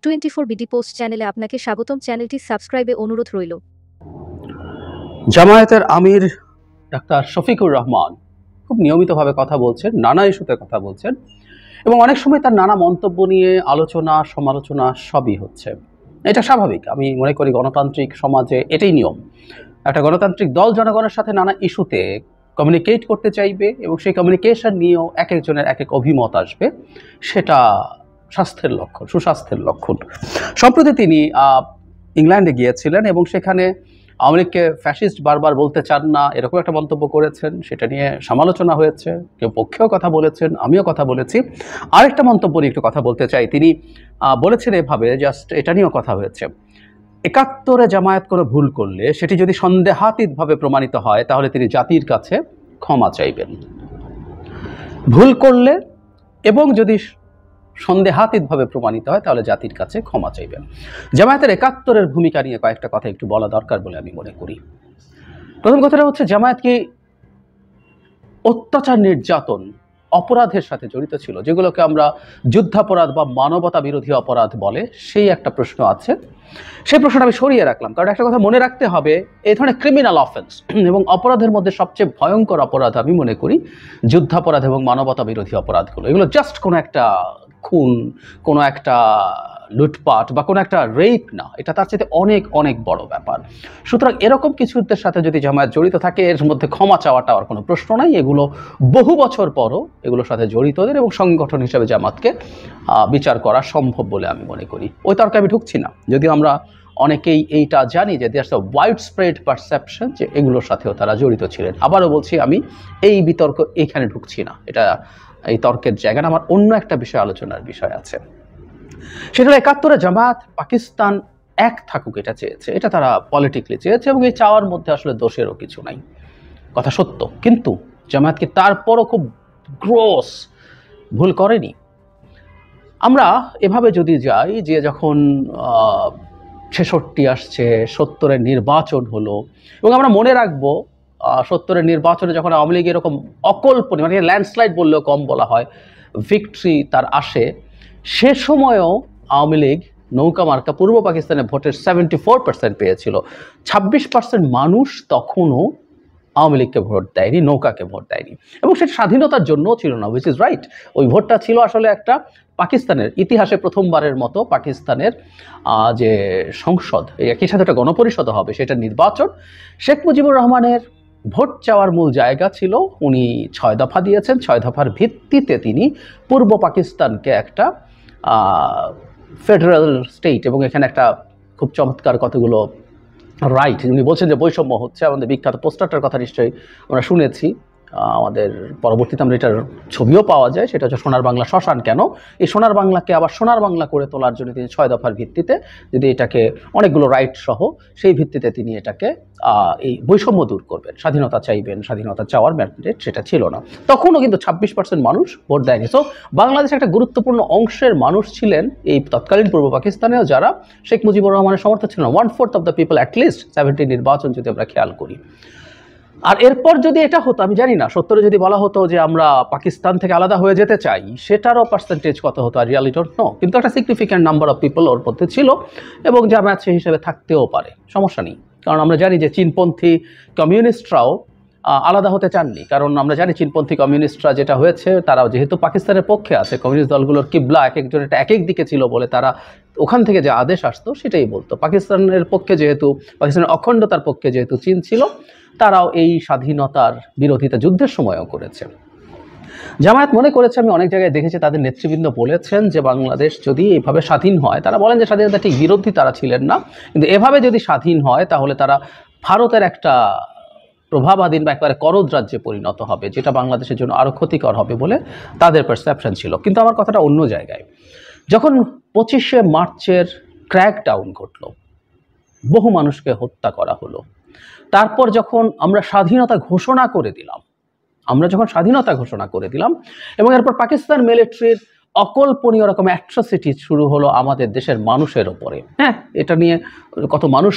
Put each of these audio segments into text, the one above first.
24BD post চ্যানেলে আপনাকে স্বাগতম। চ্যানেলটি সাবস্ক্রাইবে অনুরোধ রইল। জামায়াতের আমির ডাক্তার শফিকুর রহমান খুব নিয়মিতভাবে কথা বলছেন, নানা ইস্যুতে কথা বলছেন এবং অনেক সময় তার নানা মন্তব্য নিয়ে আলোচনা সমালোচনা সবই হচ্ছে। এটা স্বাভাবিক। আমি মনে করি গণতান্ত্রিক সমাজে এটাই নিয়ম। একটা গণতান্ত্রিক দল জনগণের সাথে নানা ইস্যুতে কমিউনিকেট করতে চাইবে এবং সেই কমিউনিকেশন নিয়েও এক একজনের এক এক অভিমত আসবে। সেটা স্বাস্থ্যের লক্ষণ, সুস্বাস্থ্যের লক্ষণ। সম্প্রতি তিনি ইংল্যান্ডে গিয়েছিলেন এবং সেখানে আওয়ামী লীগকে ফ্যাসিস্ট বারবার বলতে চান না, এরকম একটা মন্তব্য করেছেন। সেটা নিয়ে সমালোচনা হয়েছে, কেউ পক্ষেও কথা বলেছেন, আমিও কথা বলেছি। আরেকটা মন্তব্য নিয়ে একটু কথা বলতে চাই। তিনি বলেছেন এভাবে, জাস্ট এটা নিয়েও কথা হয়েছে, ৭১ জামায়াত কোনো ভুল করলে সেটি যদি সন্দেহাতীতভাবে প্রমাণিত হয় তাহলে তিনি জাতির কাছে ক্ষমা চাইবেন। ভুল করলে এবং যদি সন্দেহাতীতভাবে প্রমাণিত হয় তাহলে জাতির কাছে ক্ষমা চাইবেন। জামায়াতের ৭১ ভূমিকা নিয়ে কয়েকটা কথা একটু বলা দরকার বলে আমি মনে করি। প্রথম কথাটা হচ্ছে, জামায়াত কি অত্যাচার নির্যাতন অপরাধের সাথে জড়িত ছিল, যেগুলোকে আমরা যুদ্ধাপরাধ বা মানবতা বিরোধী অপরাধ বলে, সেই একটা প্রশ্ন আছে। সেই প্রশ্নটা আমি সরিয়ে রাখলাম, কারণ একটা কথা মনে রাখতে হবে, এই ধরনের ক্রিমিনাল অফেন্স এবং অপরাধের মধ্যে সবচেয়ে ভয়ঙ্কর অপরাধ আমি মনে করি যুদ্ধাপরাধ এবং মানবতা বিরোধী অপরাধগুলো। এগুলো জাস্ট কোনো একটা খুন, কোনো একটা লুটপাট বা কোনো একটা রেপ না, এটা তার চাইতে অনেক অনেক বড় ব্যাপার। সুতরাং এরকম কিছুদের সাথে যদি জামায়াত জড়িত থাকে, এর মধ্যে ক্ষমা চাওয়াটা আর কোনো প্রশ্ন নাই। এগুলো বহু বছর পরও এগুলোর সাথে জড়িতদের এবং সংগঠন হিসেবে জামাতকে বিচার করা সম্ভব বলে আমি মনে করি। ওই তর্কে আমি ঢুকছি না, যদিও আমরা অনেকেই এইটা জানি যে দেয়ার আ ওয়াইড স্প্রেড পারসেপশন যে এগুলোর সাথেও তারা জড়িত ছিলেন। আবারও বলছি, আমি এই বিতর্ক এইখানে ঢুকছি না, এটা এই তর্কের জায়গা না। আমার অন্য একটা বিষয় আলোচনার বিষয় আছে, সেটা ৭১ জামায়াত পাকিস্তান এক থাকুক এটা চেয়েছে, এটা তারা পলিটিক্যালি চেয়েছে এবং এই চাওয়ার মধ্যে আসলে দোষেরও কিছু নাই, কথা সত্য। কিন্তু জামায়াতকে তারপরও খুব গ্রোস ভুল করেনি। আমরা এভাবে যদি যাই যে যখন ৬৬ আসছে, ৭০-এর নির্বাচন হলো, এবং আমরা মনে রাখবো ৭০-এর নির্বাচনে যখন আওয়ামী লীগ এরকম অকল্পনীয়, মানে ল্যান্ডস্লাইড বললেও কম বলা হয়, ভিক্টরি তার আসে, সে সময়ও আওয়ামী লীগ নৌকা মার্কা পূর্ব পাকিস্তানে ভোটের 74% পেয়েছিল। 26% মানুষ তখনও আওয়ামী লীগকে ভোট দেয়নি, নৌকাকে ভোট দেয়নি, এবং সেটা স্বাধীনতার জন্যও ছিল না, হুইচ ইজ রাইট। ওই ভোটটা ছিল আসলে একটা পাকিস্তানের ইতিহাসে প্রথমবারের মতো পাকিস্তানের যে সংসদ, একই সাথে একটা গণপরিষদ হবে, সেটা নির্বাচন। শেখ মুজিবুর রহমানের ভোট চাওয়ার মূল জায়গা ছিল, উনি 6 দফা দিয়েছেন, 6 দফার ভিত্তিতে তিনি পূর্ব পাকিস্তানকে একটা ফেডারেল স্টেট, এবং এখানে একটা খুব চমৎকার কতগুলো রাইট উনি বলছেন যে বৈষম্য হচ্ছে। আমাদের বিখ্যাত পোস্টারটার কথা নিশ্চয়ই আমরা শুনেছি, আমাদের পরবর্তীতে আমরা এটার ছবিও পাওয়া যায়, সেটা হচ্ছে সোনার বাংলা শ্মশান কেন। এই সোনার বাংলাকে আবার সোনার বাংলা করে তোলার জন্য তিনি 6 দফার ভিত্তিতে, যদি এটাকে অনেকগুলো রাইট সহ সেই ভিত্তিতে তিনি এটাকে এই বৈষম্য দূর করবেন, স্বাধীনতা চাইবেন, স্বাধীনতা চাওয়ার ম্যান্ডেট সেটা ছিল না। তখনও কিন্তু 26% মানুষ ভোট দেয়নি। সো বাংলাদেশে একটা গুরুত্বপূর্ণ অংশের মানুষ ছিলেন এই তৎকালীন পূর্ব পাকিস্তানেও যারা শেখ মুজিবুর রহমানের সমর্থক ছিলেন। 1/4 অফ দ্য পিপল, অ্যাটলিস্ট 70 নির্বাচন যদি আমরা খেয়াল করি। আর এরপর যদি এটা হতো, আমি জানি না ৭০-এ যদি বলা হতো যে আমরা পাকিস্তান থেকে আলাদা হয়ে যেতে চাই, সেটারও পার্সেন্টেজ কত হতো আর রিয়ালি ডোন্ট নো, কিন্তু একটা সিগনিফিক্যান্ট নাম্বার অফ পিপল ওর মধ্যে ছিল এবং জামায়াত সেই হিসেবে থাকতেও পারে, সমস্যা নেই। কারণ আমরা জানি যে চীনপন্থী কমিউনিস্টরাও আলাদা হতে চাননি, কারণ আমরা জানি চীনপন্থী কমিউনিস্টরা যেটা হয়েছে, তারাও যেহেতু পাকিস্তানের পক্ষে আছে, কমিউনিস্ট দলগুলোর কিবলা এক একজন এটা এক এক দিকে ছিল বলে তারা ওখান থেকে যে আদেশ আসতো সেটাই বলতো। পাকিস্তানের পক্ষে যেহেতু, পাকিস্তানের অখণ্ডতার পক্ষে যেহেতু চীন ছিল, তারাও এই স্বাধীনতার বিরোধিতা যুদ্ধের সময়ও করেছে। জামায়াত মনে করেছে, আমি অনেক জায়গায় দেখেছি তাদের নেতৃবৃন্দ বলেছেন যে বাংলাদেশ যদি এইভাবে স্বাধীন হয়, তারা বলেন যে স্বাধীনতা ঠিক বিরোধী তারা ছিলেন না, কিন্তু এভাবে যদি স্বাধীন হয় তাহলে তারা ভারতের একটা প্রভাবাধীন বা একবারে করদ রাজ্যে পরিণত হবে, যেটা বাংলাদেশের জন্য আরও ক্ষতিকর হবে বলে তাদের পারসেপশন ছিল। কিন্তু আমার কথাটা অন্য জায়গায়। যখন 25শে মার্চের ক্র্যাকডাউন ঘটল, বহু মানুষকে হত্যা করা হলো, তারপর যখন আমরা স্বাধীনতা ঘোষণা করে দিলাম, এবং এরপর পাকিস্তান মিলিটারির অকল্পনীয় রকম অ্যাট্রসিটি শুরু হলো আমাদের দেশের মানুষের ওপরে। হ্যাঁ, এটা নিয়ে কত মানুষ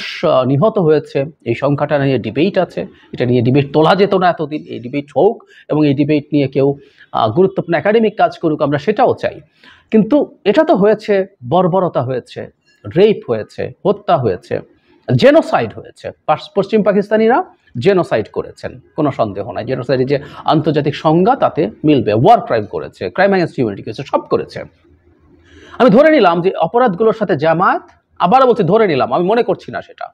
নিহত হয়েছে, এই সংখ্যাটা নিয়ে ডিবেট আছে, এটা নিয়ে ডিবেট তোলা যেত না এতদিন, এই ডিবেট হোক এবং এই ডিবেট নিয়ে কেউ গুরুত্বপূর্ণ একাডেমিক কাজ করুক, আমরা সেটাও চাই। কিন্তু এটা তো হয়েছে, বর্বরতা হয়েছে, রেপ হয়েছে, হত্যা হয়েছে, জেনোসাইড হয়েছে। পশ্চিম পাকিস্তানিরা জেনোসাইড করেছেন, কোনো সন্দেহ নাই। জেনোসাইডের যে আন্তর্জাতিক সংজ্ঞা তাতে মিলবে। ওয়ার ক্রাইম করেছে, ক্রাইম অ্যাগেন্স্ট হিউম্যানিটি করেছে, সব করেছে। আমি ধরে নিলাম যে অপরাধগুলোর সাথে জামায়াত, আবারও বলছি ধরে নিলাম, আমি মনে করছি না সেটা,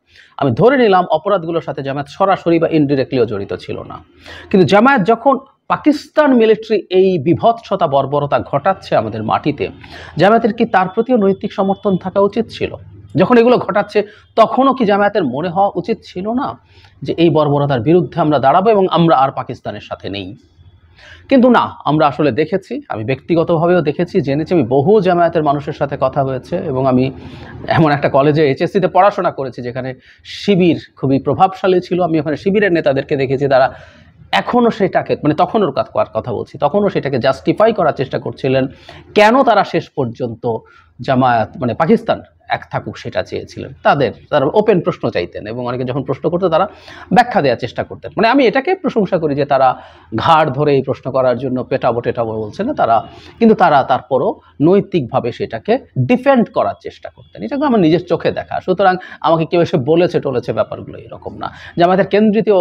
আমি ধরে নিলাম অপরাধগুলোর সাথে জামায়াত সরাসরি বা ইনডিরেক্টলিও জড়িত ছিল না। কিন্তু জামায়াত যখন পাকিস্তান মিলিটারি এই বিভৎসতা বর্বরতা ঘটাচ্ছে আমাদের মাটিতে, জামায়াতের কি তার প্রতিও নৈতিক সমর্থন থাকা উচিত ছিল? যখন এগুলো ঘটাচ্ছে তখনও কি জামায়াতের মনে হওয়া উচিত ছিল না যে এই বর্বরতার বিরুদ্ধে আমরা দাঁড়াবো এবং আমরা আর পাকিস্তানের সাথে নেই? কিন্তু না, আমরা আসলে দেখেছি, আমি ব্যক্তিগতভাবেও দেখেছি, জেনেছি, আমি বহু জামায়াতের মানুষের সাথে কথা হয়েছে এবং আমি এমন একটা কলেজে এইচএসসিতে পড়াশোনা করেছি যেখানে শিবির খুবই প্রভাবশালী ছিল। আমি ওখানে শিবিরের নেতাদেরকে দেখেছি, তারা এখনও সেটাকে, মানে তখনের কথা বলছি, তখনও সেটাকে জাস্টিফাই করার চেষ্টা করছিলেন কেন তারা শেষ পর্যন্ত জামায়াত মানে পাকিস্তান এক থাকুক সেটা চেয়েছিলেন। তারা ওপেন প্রশ্ন চাইতেন এবং অনেকে যখন প্রশ্ন করতো তারা ব্যাখ্যা দেওয়ার চেষ্টা করতেন। মানে আমি এটাকে প্রশংসা করি যে তারা ঘাড় ধরে এই প্রশ্ন করার জন্য পেটাবো বলছে না তারা, কিন্তু তারা তারপরও নৈতিকভাবে সেটাকে ডিফেন্ড করার চেষ্টা করতেন। এটা আমার নিজের চোখে দেখা। সুতরাং আমাকে কেউ এসে বলেছে টলেছে ব্যাপারগুলো এরকম না। জামায়াতের কেন্দ্রীয়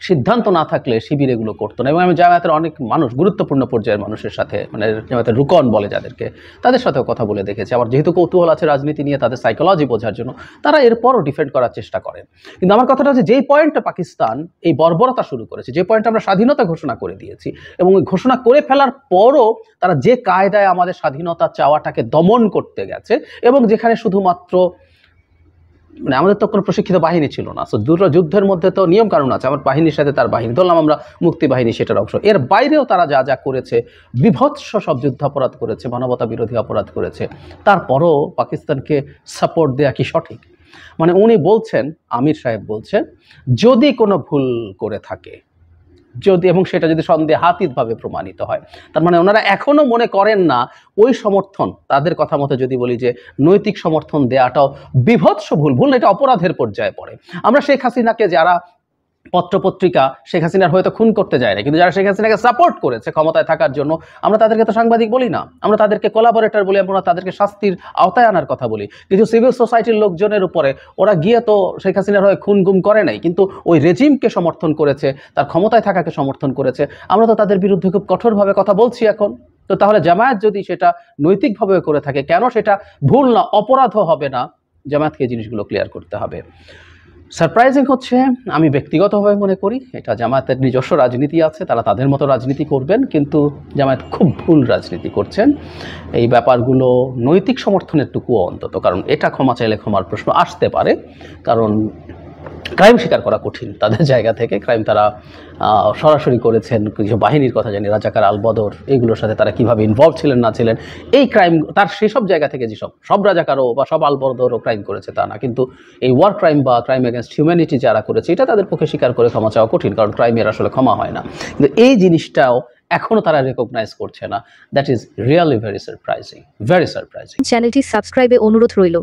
সিদ্ধান্ত না থাকলে শিবির এগুলো করতো না। এবং আমি জামায়াতের অনেক মানুষ, গুরুত্বপূর্ণ পর্যায়ের মানুষের সাথে, মানে জামায়াতের রুকন বলে যাদেরকে, তাদের সাথেও কথা বলে দেখেছি। আবার যেহেতু কৌতূহল আছে রাজনীতি নিয়ে, তাদের সাইকোলজি বোঝার জন্য তারা এরপরও ডিফেন্ড করার চেষ্টা করেন। কিন্তু আমার কথাটা হচ্ছে, যেই পয়েন্টে পাকিস্তান এই বর্বরতা শুরু করেছে, যে পয়েন্টে আমরা স্বাধীনতা ঘোষণা করে দিয়েছি এবং ওই ঘোষণা করে ফেলার পরও তারা যে কায়দায় আমাদের স্বাধীনতা চাওয়াটাকে দমন করতে গেছে, এবং যেখানে শুধুমাত্র মানে আমাদের তো কোনো প্রশিক্ষিত বাহিনী ছিল না, সো দুটো যুদ্ধের মধ্যে তো নিয়ম কানুন আছে, আমার বাহিনীর সাথে তার বাহিনী, ধরলাম আমরা মুক্তি বাহিনী সেটার অংশ, এর বাইরেও তারা যা যা করেছে, বিভৎস সব যুদ্ধাপরাধ করেছে, মানবতা বিরোধী অপরাধ করেছে, তারপরও পাকিস্তানকে সাপোর্ট দেয়া কি সঠিক? মানে উনি বলছেন, আমির সাহেব বলছেন, যদি কোনো ভুল করে থাকে, যদি, এবং সেটা যদি সন্দেহাতীতভাবে প্রমাণিত হয়, তার মানে ওনারা এখনো মনে করেন না ওই সমর্থন, তাদের কথা মতো যদি বলি যে নৈতিক সমর্থন দেওয়াটাও বিভৎস ভুল, এটা অপরাধের পর্যায়ে পড়ে। আমরা শেখ হাসিনাকে, যারা পত্রপত্রিকা শেখ হাসিনার হয়তো খুন করতে যায় না, কিন্তু যারা শেখ হাসিনাকে সাপোর্ট করেছে ক্ষমতায় থাকার জন্য, আমরা তাদেরকে তো সাংবাদিক বলি না, আমরা তাদেরকে কোলাবরেটর বলি, আমরা তাদেরকে শাস্তির আওতায় আনার কথা বলি। কিছু সিভিল সোসাইটির লোকজনের উপরে ওরা গিয়ে তো শেখ হাসিনার হয়ে খুন গুম করে নাই, কিন্তু ওই রেজিমকে সমর্থন করেছে, তার ক্ষমতায় থাকাকে সমর্থন করেছে। আমরা তো তাদের বিরুদ্ধে খুব কঠোরভাবে কথা বলছি এখন। তো তাহলে জামায়াত যদি সেটা নৈতিকভাবে করে থাকে, কেন সেটা ভুল না, অপরাধও হবে না? জামায়াতকে এই জিনিসগুলো ক্লিয়ার করতে হবে। সারপ্রাইজিং হচ্ছে, আমি ব্যক্তিগতভাবে মনে করি এটা জামায়াতের নিজস্ব রাজনীতি আছে, তারা তাদের মতো রাজনীতি করবেন, কিন্তু জামায়াত খুব ভুল রাজনীতি করছেন। এই ব্যাপারগুলো নৈতিক সমর্থনের টুকুও অন্তত, কারণ এটা ক্ষমা চাইলে ক্ষমার প্রশ্ন আসতে পারে, কারণ ক্রাইম স্বীকার করা কঠিন তাদের জায়গা থেকে। ক্রাইম তারা সরাসরি করেছেন, কিছু বাহিনীর কথা জানি, রাজাকার আল বদর, এইগুলোর সাথে তারা কীভাবে ইনভলভ ছিলেন না ছিলেন, এই ক্রাইম তার সেসব জায়গা থেকে, যেসব সব রাজাকারও বা সব আল বদরও ক্রাইম করেছে তা না, কিন্তু এই ওয়ার ক্রাইম বা ক্রাইম এগেনস্ট হিউম্যানিটি যারা করেছে, এটা তাদের পক্ষে স্বীকার করে ক্ষমা চাওয়া কঠিন, কারণ ক্রাইমের আসলে ক্ষমা হয় না। কিন্তু এই জিনিসটাও এখনও তারা রেকগনাইজ করছে না। That is really very surprising, very surprising. চ্যানেলটি সাবস্ক্রাইবে অনুরোধ রইল।